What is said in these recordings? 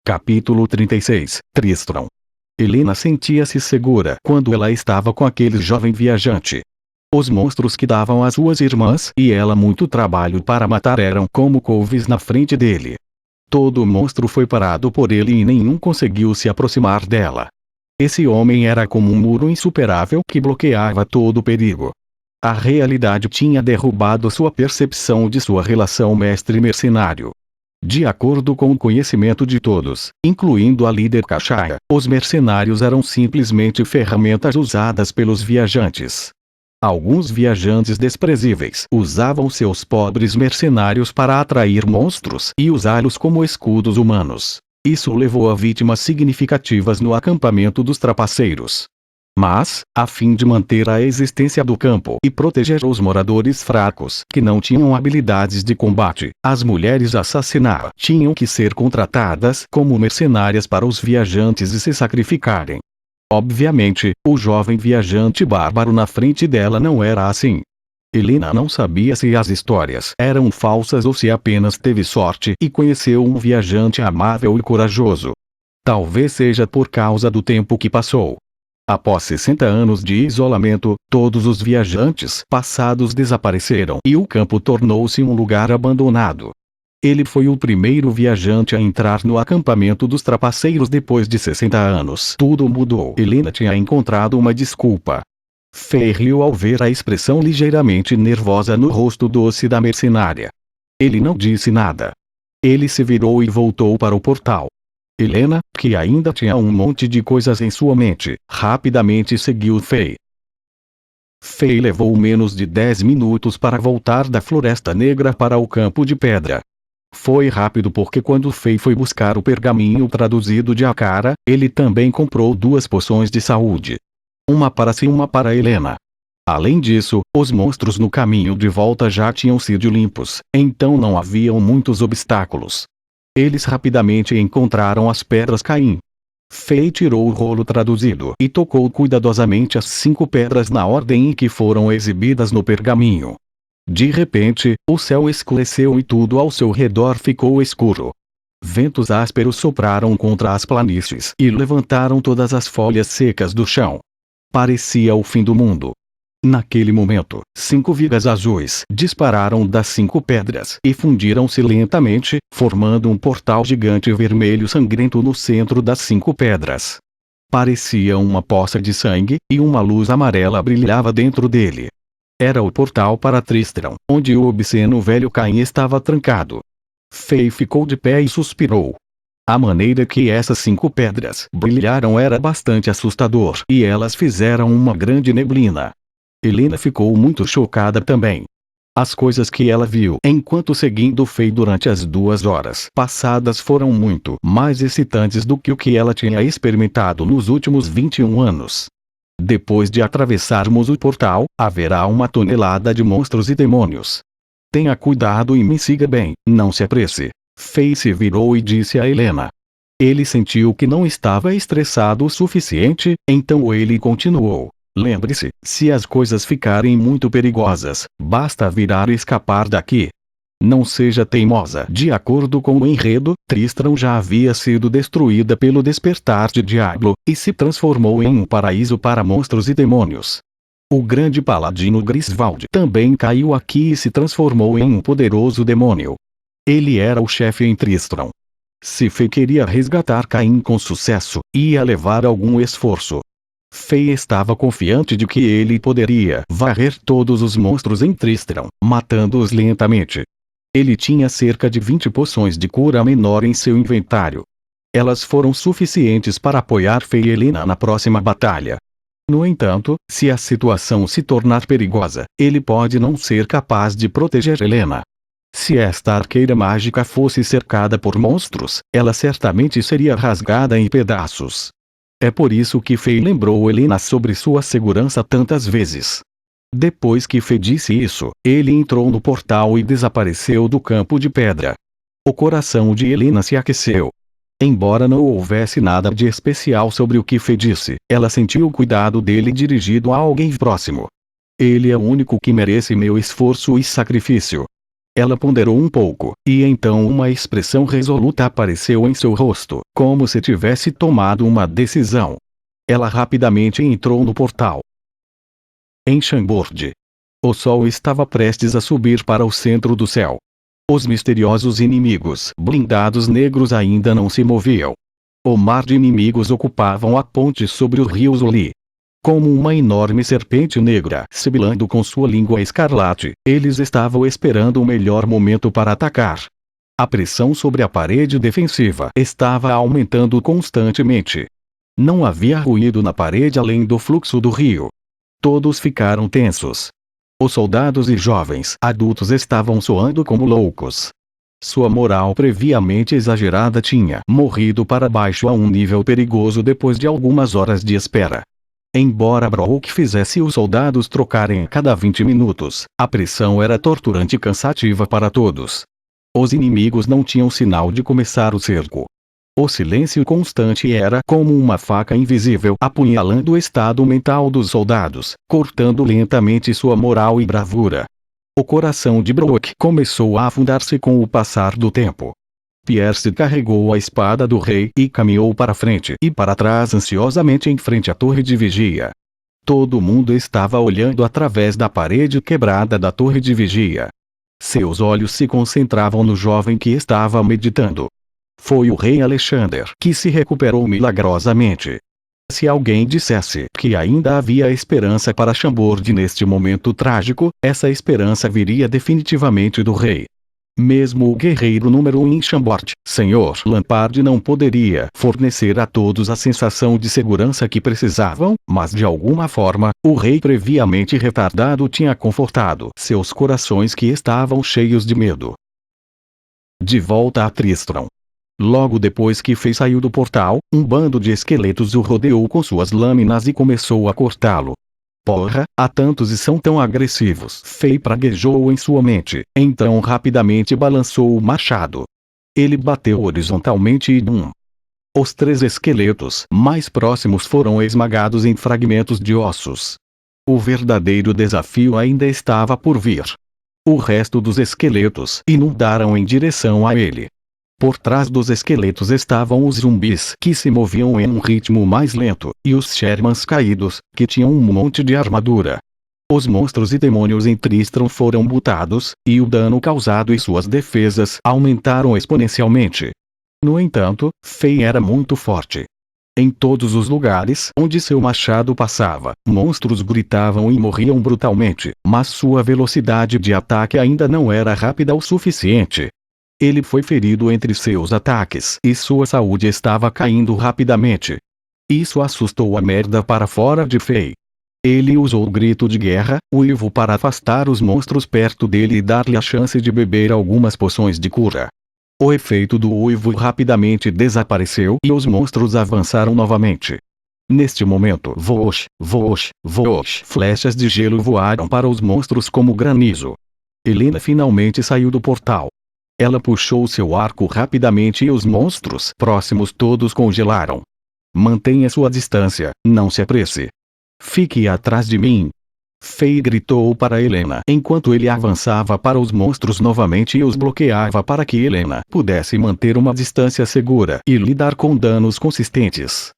Capítulo 36 – Tristram. Helena sentia-se segura quando ela estava com aquele jovem viajante. Os monstros que davam às suas irmãs e ela muito trabalho para matar eram como couves na frente dele. Todo monstro foi parado por ele e nenhum conseguiu se aproximar dela. Esse homem era como um muro insuperável que bloqueava todo o perigo. A realidade tinha derrubado sua percepção de sua relação mestre-mercenário. De acordo com o conhecimento de todos, incluindo a líder Kashaya, os mercenários eram simplesmente ferramentas usadas pelos viajantes. Alguns viajantes desprezíveis usavam seus pobres mercenários para atrair monstros e usá-los como escudos humanos. Isso levou a vítimas significativas no acampamento dos trapaceiros. Mas, a fim de manter a existência do campo e proteger os moradores fracos que não tinham habilidades de combate, as mulheres assassinar tinham que ser contratadas como mercenárias para os viajantes e se sacrificarem. Obviamente, o jovem viajante bárbaro na frente dela não era assim. Helena não sabia se as histórias eram falsas ou se apenas teve sorte e conheceu um viajante amável e corajoso. Talvez seja por causa do tempo que passou. Após 60 anos de isolamento, todos os viajantes passados desapareceram e o campo tornou-se um lugar abandonado. Ele foi o primeiro viajante a entrar no acampamento dos trapaceiros depois de 60 anos. Tudo mudou. Helena tinha encontrado uma desculpa. Fei riu ao ver a expressão ligeiramente nervosa no rosto doce da mercenária. Ele não disse nada. Ele se virou e voltou para o portal. Helena, que ainda tinha um monte de coisas em sua mente, rapidamente seguiu Fei. Fei levou menos de 10 minutos para voltar da Floresta Negra para o Campo de Pedra. Foi rápido porque quando Fei foi buscar o pergaminho traduzido de Akara, ele também comprou 2 poções de saúde. Uma para si e uma para Helena. Além disso, os monstros no caminho de volta já tinham sido limpos, então não haviam muitos obstáculos. Eles rapidamente encontraram as pedras Caim. Fei tirou o rolo traduzido e tocou cuidadosamente as 5 pedras na ordem em que foram exibidas no pergaminho. De repente, o céu escureceu e tudo ao seu redor ficou escuro. Ventos ásperos sopraram contra as planícies e levantaram todas as folhas secas do chão. Parecia o fim do mundo. Naquele momento, 5 vigas azuis dispararam das 5 pedras e fundiram-se lentamente, formando um portal gigante vermelho sangrento no centro das 5 pedras. Parecia uma poça de sangue, e uma luz amarela brilhava dentro dele. Era o portal para Tristram, onde o obsceno velho Caim estava trancado. Fei ficou de pé e suspirou. A maneira que essas 5 pedras brilharam era bastante assustador, e elas fizeram uma grande neblina. Helena ficou muito chocada também. As coisas que ela viu enquanto seguindo Fei durante as 2 horas passadas foram muito mais excitantes do que o que ela tinha experimentado nos últimos 21 anos. Depois de atravessarmos o portal, haverá uma tonelada de monstros e demônios. Tenha cuidado e me siga bem, não se apresse. Fei se virou e disse a Helena. Ele sentiu que não estava estressado o suficiente, então ele continuou. Lembre-se, se as coisas ficarem muito perigosas, basta virar e escapar daqui. Não seja teimosa. De acordo com o enredo, Tristram já havia sido destruída pelo despertar de Diablo, e se transformou em um paraíso para monstros e demônios. O grande paladino Griswald também caiu aqui e se transformou em um poderoso demônio. Ele era o chefe em Tristram. Se Fei queria resgatar Caim com sucesso, ia levar algum esforço. Fei estava confiante de que ele poderia varrer todos os monstros em Tristram, matando-os lentamente. Ele tinha cerca de 20 poções de cura menor em seu inventário. Elas foram suficientes para apoiar Fei e Helena na próxima batalha. No entanto, se a situação se tornar perigosa, ele pode não ser capaz de proteger Helena. Se esta arqueira mágica fosse cercada por monstros, ela certamente seria rasgada em pedaços. É por isso que Fei lembrou Helena sobre sua segurança tantas vezes. Depois que Fei disse isso, ele entrou no portal e desapareceu do campo de pedra. O coração de Helena se aqueceu. Embora não houvesse nada de especial sobre o que Fei disse, ela sentiu o cuidado dele dirigido a alguém próximo. Ele é o único que merece meu esforço e sacrifício. Ela ponderou um pouco, e então uma expressão resoluta apareceu em seu rosto, como se tivesse tomado uma decisão. Ela rapidamente entrou no portal. Em Chambord. O sol estava prestes a subir para o centro do céu. Os misteriosos inimigos blindados negros ainda não se moviam. O mar de inimigos ocupavam a ponte sobre o rio Zuli. Como uma enorme serpente negra sibilando com sua língua escarlate, eles estavam esperando o melhor momento para atacar. A pressão sobre a parede defensiva estava aumentando constantemente. Não havia ruído na parede além do fluxo do rio. Todos ficaram tensos. Os soldados e jovens adultos estavam soando como loucos. Sua moral previamente exagerada tinha morrido para baixo a um nível perigoso depois de algumas horas de espera. Embora Brook fizesse os soldados trocarem a cada 20 minutos, a pressão era torturante e cansativa para todos. Os inimigos não tinham sinal de começar o cerco. O silêncio constante era como uma faca invisível apunhalando o estado mental dos soldados, cortando lentamente sua moral e bravura. O coração de Brook começou a afundar-se com o passar do tempo. Pierce carregou a espada do rei e caminhou para frente e para trás ansiosamente em frente à torre de vigia. Todo mundo estava olhando através da parede quebrada da torre de vigia. Seus olhos se concentravam no jovem que estava meditando. Foi o rei Alexander que se recuperou milagrosamente. Se alguém dissesse que ainda havia esperança para Chambord neste momento trágico, essa esperança viria definitivamente do rei. Mesmo o guerreiro número 1 em Chambord, Sr. Lampard, não poderia fornecer a todos a sensação de segurança que precisavam, mas de alguma forma, o rei previamente retardado tinha confortado seus corações que estavam cheios de medo. De volta a Tristram. Logo depois que Fei saiu do portal, um bando de esqueletos o rodeou com suas lâminas e começou a cortá-lo. Porra, há tantos e são tão agressivos. Fei praguejou em sua mente, então rapidamente balançou o machado. Ele bateu horizontalmente e Os 3 esqueletos mais próximos foram esmagados em fragmentos de ossos. O verdadeiro desafio ainda estava por vir. O resto dos esqueletos inundaram em direção a ele. Por trás dos esqueletos estavam os zumbis que se moviam em um ritmo mais lento, e os Shermans caídos, que tinham um monte de armadura. Os monstros e demônios em Tristram foram mutados, e o dano causado e suas defesas aumentaram exponencialmente. No entanto, Fei era muito forte. Em todos os lugares onde seu machado passava, monstros gritavam e morriam brutalmente, mas sua velocidade de ataque ainda não era rápida o suficiente. Ele foi ferido entre seus ataques e sua saúde estava caindo rapidamente. Isso assustou a merda para fora de Fei. Ele usou o grito de guerra, uivo, para afastar os monstros perto dele e dar-lhe a chance de beber algumas poções de cura. O efeito do uivo rapidamente desapareceu e os monstros avançaram novamente. Neste momento, voosh, voosh, voosh, flechas de gelo voaram para os monstros como granizo. Helena finalmente saiu do portal. Ela puxou seu arco rapidamente e os monstros próximos todos congelaram. Mantenha sua distância, não se apresse. Fique atrás de mim. Fei gritou para Helena enquanto ele avançava para os monstros novamente e os bloqueava para que Helena pudesse manter uma distância segura e lidar com danos consistentes.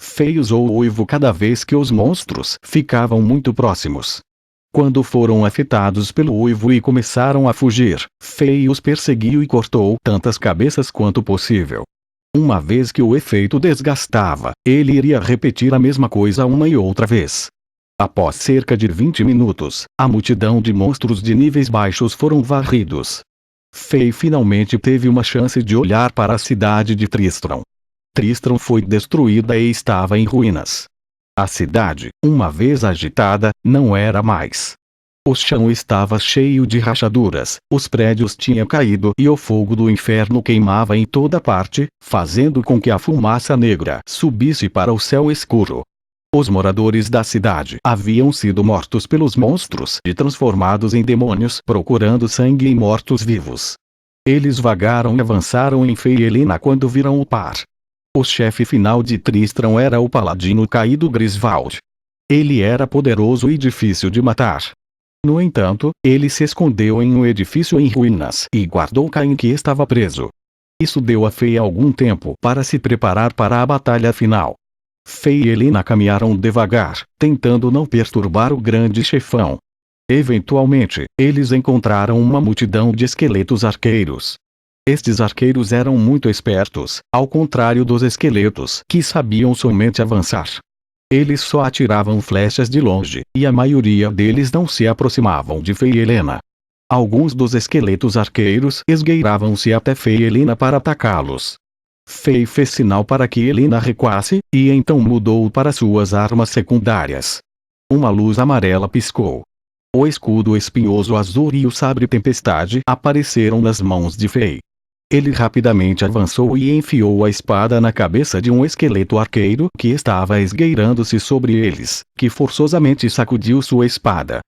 Fei usou o uivo cada vez que os monstros ficavam muito próximos. Quando foram afetados pelo uivo e começaram a fugir, Fei os perseguiu e cortou tantas cabeças quanto possível. Uma vez que o efeito desgastava, ele iria repetir a mesma coisa uma e outra vez. Após cerca de 20 minutos, a multidão de monstros de níveis baixos foram varridos. Fei finalmente teve uma chance de olhar para a cidade de Tristram. Tristram foi destruída e estava em ruínas. A cidade, uma vez agitada, não era mais. O chão estava cheio de rachaduras, os prédios tinham caído e o fogo do inferno queimava em toda parte, fazendo com que a fumaça negra subisse para o céu escuro. Os moradores da cidade haviam sido mortos pelos monstros e transformados em demônios procurando sangue em mortos-vivos. Eles vagaram e avançaram em Fei e Helena quando viram o par. O chefe final de Tristram era o paladino caído Griswald. Ele era poderoso e difícil de matar. No entanto, ele se escondeu em um edifício em ruínas e guardou Caim que estava preso. Isso deu a Fei algum tempo para se preparar para a batalha final. Fei e Helena caminharam devagar, tentando não perturbar o grande chefão. Eventualmente, eles encontraram uma multidão de esqueletos arqueiros. Estes arqueiros eram muito espertos, ao contrário dos esqueletos que sabiam somente avançar. Eles só atiravam flechas de longe, e a maioria deles não se aproximavam de Fei e Helena. Alguns dos esqueletos arqueiros esgueiravam-se até Fei e Helena para atacá-los. Fei fez sinal para que Helena recuasse, e então mudou para suas armas secundárias. Uma luz amarela piscou. O escudo espinhoso azul e o sabre tempestade apareceram nas mãos de Fei. Ele rapidamente avançou e enfiou a espada na cabeça de um esqueleto arqueiro que estava esgueirando-se sobre eles, que forçosamente sacudiu sua espada.